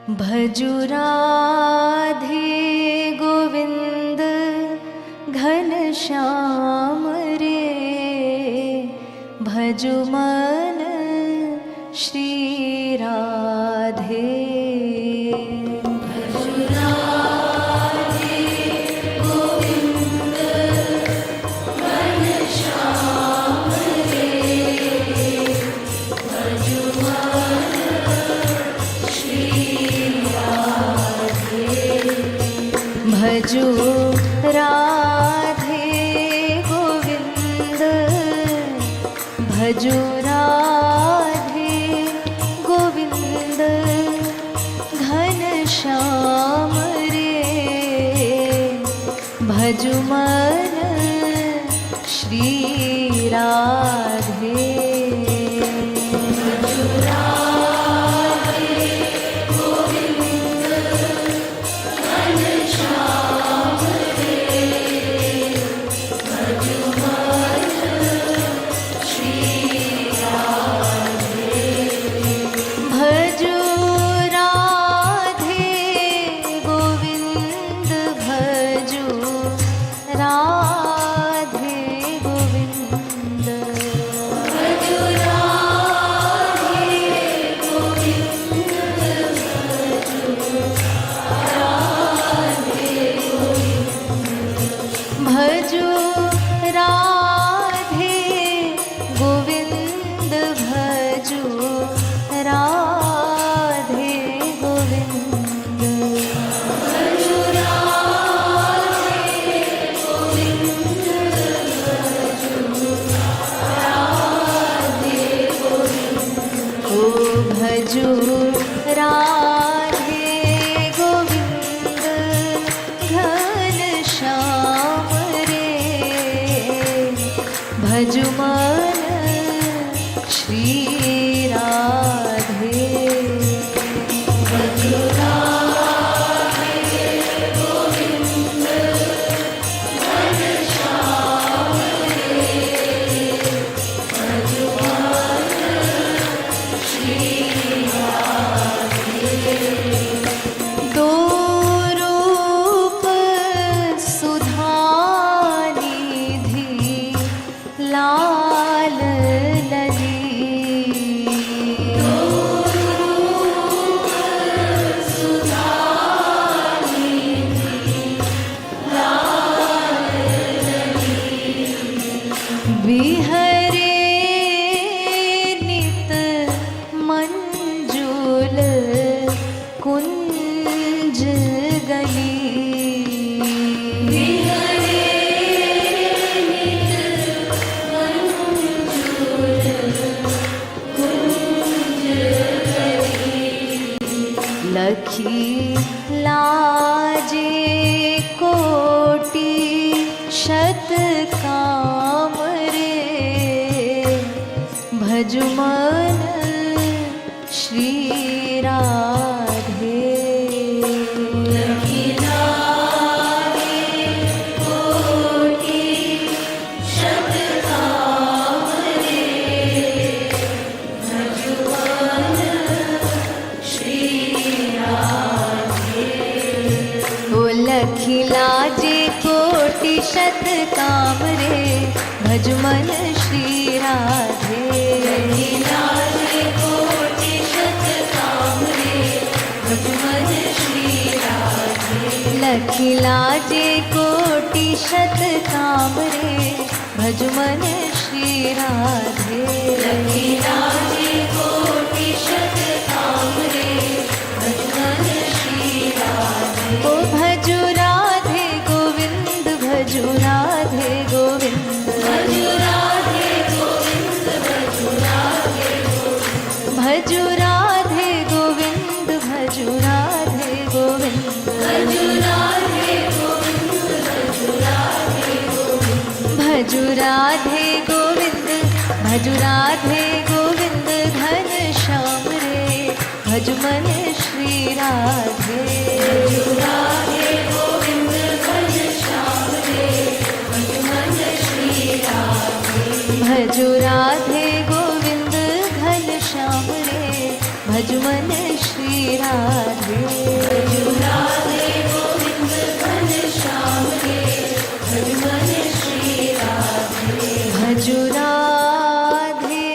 भजु राधे गोविंद घन श्याम रे, भजु मन श्री राधे। भजु राधे गोविंद, भजु राधे गोविंद घन श्याम रे, भजु मन श्री राधे। भजु राधे गोविंद घन श्याम रे, भजु मन श्री राधे। भजु राधे गोविंद घन श्याम रे, भजु मन श्री। दो रूप सुधा निधि लाल लली, दो रूप सुधा निधि लाल लली, बिहरे नित मंजुल कुंज गली, बिहरे नित मंजुल कुंज गली, लखी लाजे कोटि शत काम रे, भजु मन श्री राधे। लखी लागे कोटि शत काम रे, भजु मन श्री राधे। ओ लखी लाजे कोटि शत काम रे, भजु मन श्री राधे। लखी लाजे कोटि शत काम रे, भजु मन श्री राधे। लखी लाजे कोटि शत काम रे, भजु मन श्री राधे। लखी लाजे कोटि शत काम रे, भजु मन श्री राधे। ओ भजु राधे गोविंद, भजु राधे गोविंद, भजु राधे गोविंद, भजु राधे गोविंद, भजु राधे गोविंद, भजु राधे गोविंद, भजु राधे गोविंद, भजु राधे गोविंद, भजु राधे गोविंद, भजु राधे गोविंद घन श्याम रे, भजु मन श्री राधे। भजु राधे गोविंद घन श्याम रे, भजु मन श्री राधे। भजु राधे गोविंद घन श्याम रे, भज मन श्री राधे। भजु राधे गोविंद घन श्याम रे, भज मन श्री राधे। भजु राधे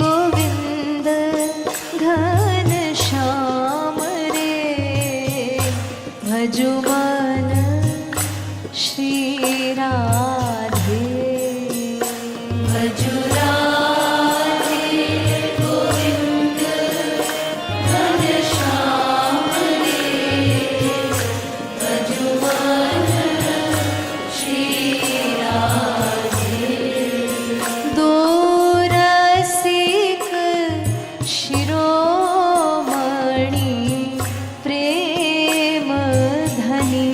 गोविंद घन श्याम रे, भजु मन श्री राधे। भजु राधे गोविंद घन श्याम रे, भजु मन श्री राधे। दो रसिक शिरोमणि प्रेम धनी,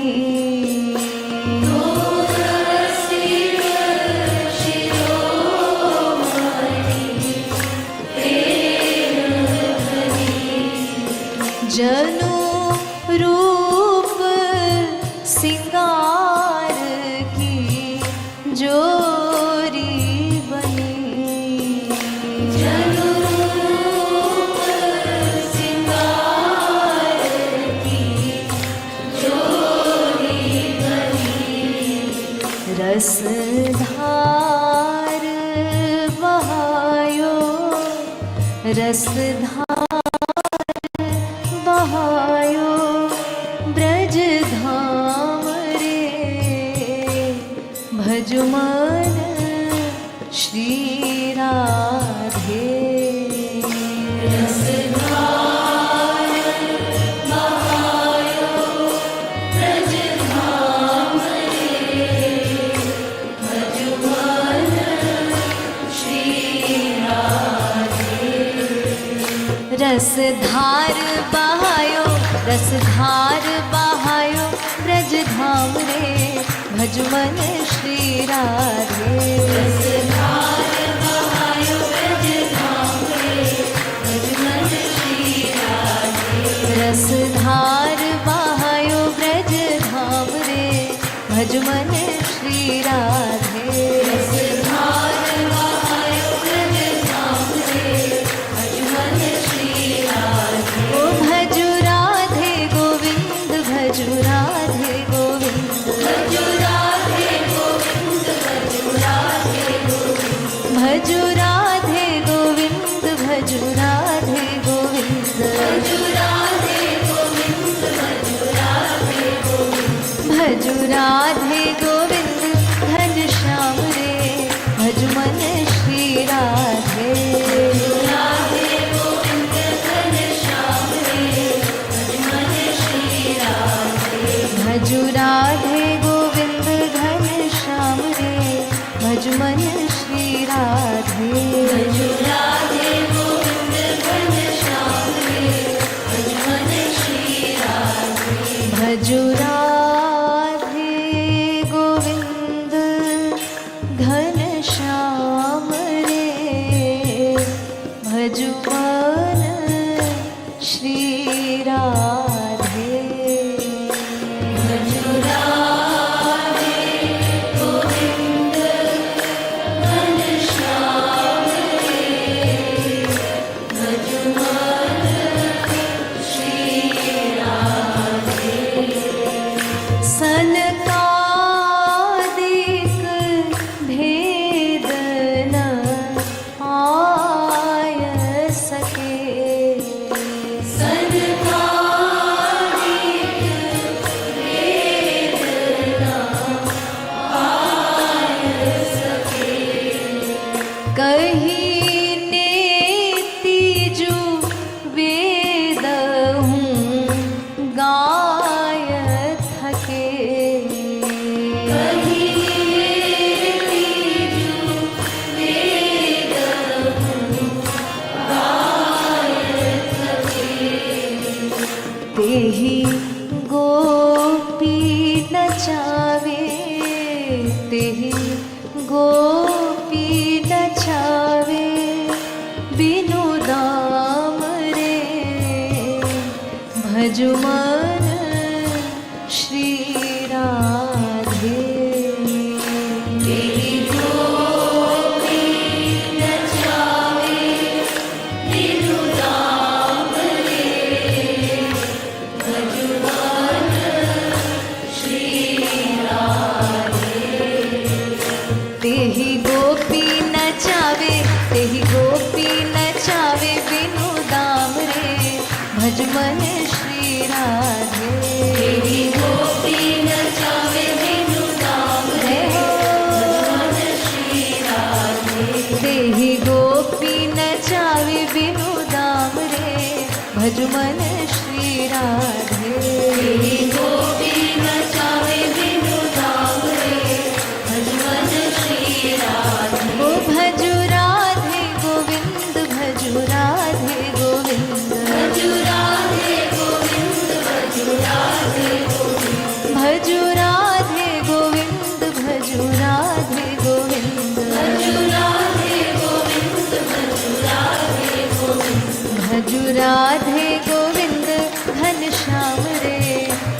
जनु रूप सिंगार की जोरी बनी। जनु रूप सिंगार की जोरी बनी। रसधार बहायो, रसधार बहायो ब्रज धाम रे, भज मन श्री राधे। रसधार बहायो ब्रज धाम रे, भज मन श्री राधे। रसधार बहायो, रसधार बहायो ब्रज धाम रे, भज मन श्री राधे। रसधार बहायो ब्रज धाम रे, भज मन श्री राधे। रसधार बहायो ब्रज धाम रे, भज मन श्री राधे। रसधार बहायो ब्रज धाम रे, भज मन श्री राधे। ओ भजु राधे गोविंद, भजु राधे गोविंद, भजु राधे गोविंद, भजु राधे गोविंद, भजु राधे गोविंद, भजु राधे गोविंद, भजु राधे गोविंद, भजु राधे गोविंद, भजु राधे गोविंद घन श्याम रे, भज मन श्री राधे। राधे गोविंद घन श्याम रे, भज मन श्री राधे। भजु राधे गोविंद घन श्याम रे, भज मन श्री राधे। भजु राधे गोविंद घन श्याम रे, भज मन श्री राधे। भजु राधे गोविंद घन श्याम रे, भजु मन श्री राधे। भजु राधे गोविंद घन श्याम रे, भजु मन श्री राधे। सनकादिक भेद न आय सके, सनकादिक भेद न आय सके। कहीं नेति जु वेद हूँ गाय थके। कहीं नेति जु वेद हूँ गाय थके। तेहि गोपी नचावे, तेहि गोपी नचावे बिनु दाम रे, भजु मन श्री राधे। तेहि गोपी नचावे बिनु दाम मन श्री राधे। तेहि गोपी नचावे बिनु दाम रे, भज मन श्री राधे। तेहि गोपी नचावे बिनु दाम रे, भज मन श्री राधे। तेहि गोपी नचावे बिनु दाम रे, भज मन श्री राधे। ओ भजु राधे गोविंद, भजु राधे गोविंद, भजु राधे गोविंद, भजु राधे गोविंद, भजु राधे गोविंद, भजु राधे गोविंद, भजु राधे गोविंद, भजु राधे गोविंद, भजु राधे गोविंद घनश्याम रे,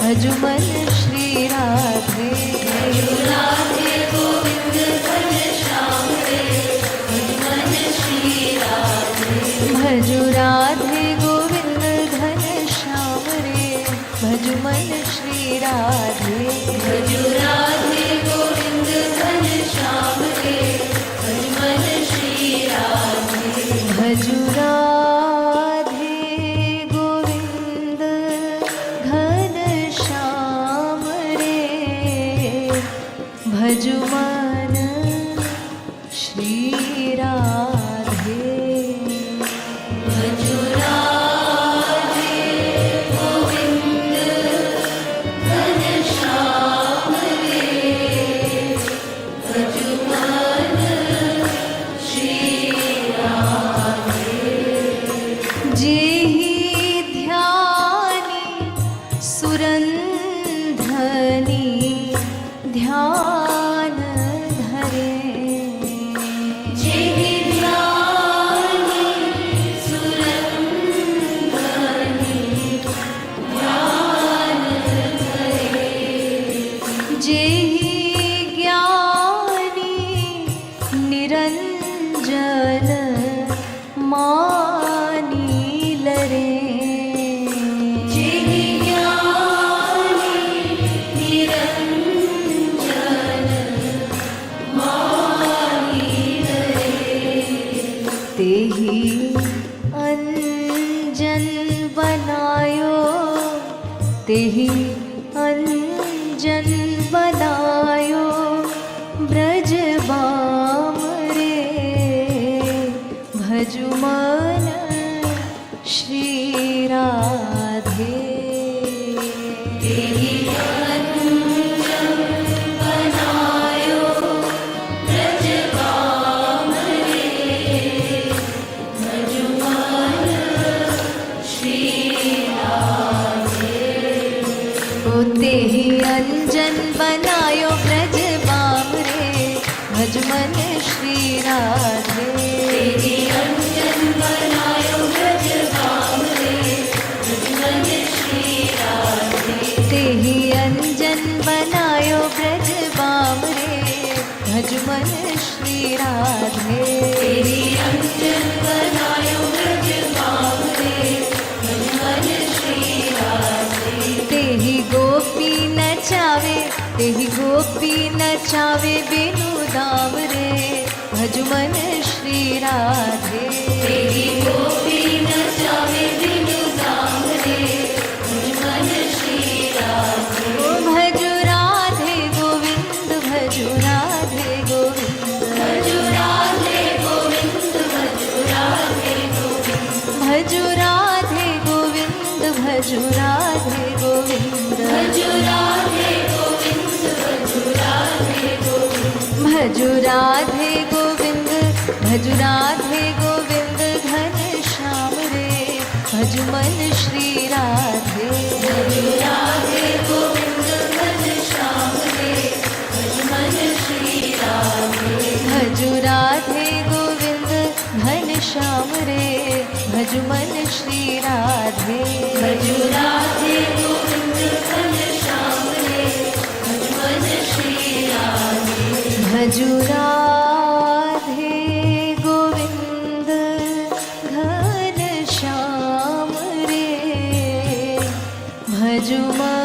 भजु मन श्री राधे। भजु राधे गोविंद घनश्याम रे, भज मन श्री राधे। भजु राधे गोविंद घनश्याम रे, भजु मन श्री राधे। भजु राधे गोविंद घनश्याम रे, भज मन श्री राधे। भजु राधे गोविंद घनश्याम रे, भजु मन श्री राधे। भजु राधे गोविंद घनश्याम रे, भजु मन श्री राधे। जेहि ध्यानी सुरंधनी ध्यान धरे, जेहि ध्यानी सुरंधनी ध्यान धरे, जेहि ज्ञानी निरंजन मानी लरे, जेहि ज्ञानी निरंजन मानी लरे, तेहि अंजन बनायो, तेहि अंजन बनायो ब्रज बाम रे, भजु मन श्री राधे। तेहि अंजन बनायो ब्रज बाम रे, भजु मन श्री राधे। ओ तेहि अंजन बनायो ब्रज बाम रे, भज मन श्री राधे। तेहि अंजन बनायो ब्रज बाम रे, भज मन श्री राधे। तेहि अंजन बनायो ब्रज बाम रे, भज मन श्री राधे। तेहि अंजन बनायो ब्रज बाम रे, भज मन श्री राधे। तेहि गोपी नचावे, तेहि गोपी नचावे बिनु दाम रे, भज मन श्री राधे। तेहि गोपी नचावे बिनु दाम रे, भज मन श्री राधे। ओ भजु राधे गोविंद, भजु राधे गोविंद, भजु राधे गोविंद, भजु राधे गोविंद, भजु राधे गोविंद, भजु राधे गोविंद, भजु राधे गोविंद, भजु राधे गोविंद, भजु राधे गोविंद, भजु राधे गोविंद घनश्याम रे, भजु मन श्री राधे। भजु राधे गोविंद घनश्याम रे, भज मन श्री राधे। भजु राधे गोविंद घनश्याम रे, भजु मन श्री राधे। भजु राधे गोविंद घनश्याम रे, भज मन श्री राधे। भजु राधे गोविंद घनश्याम रे, भजु मन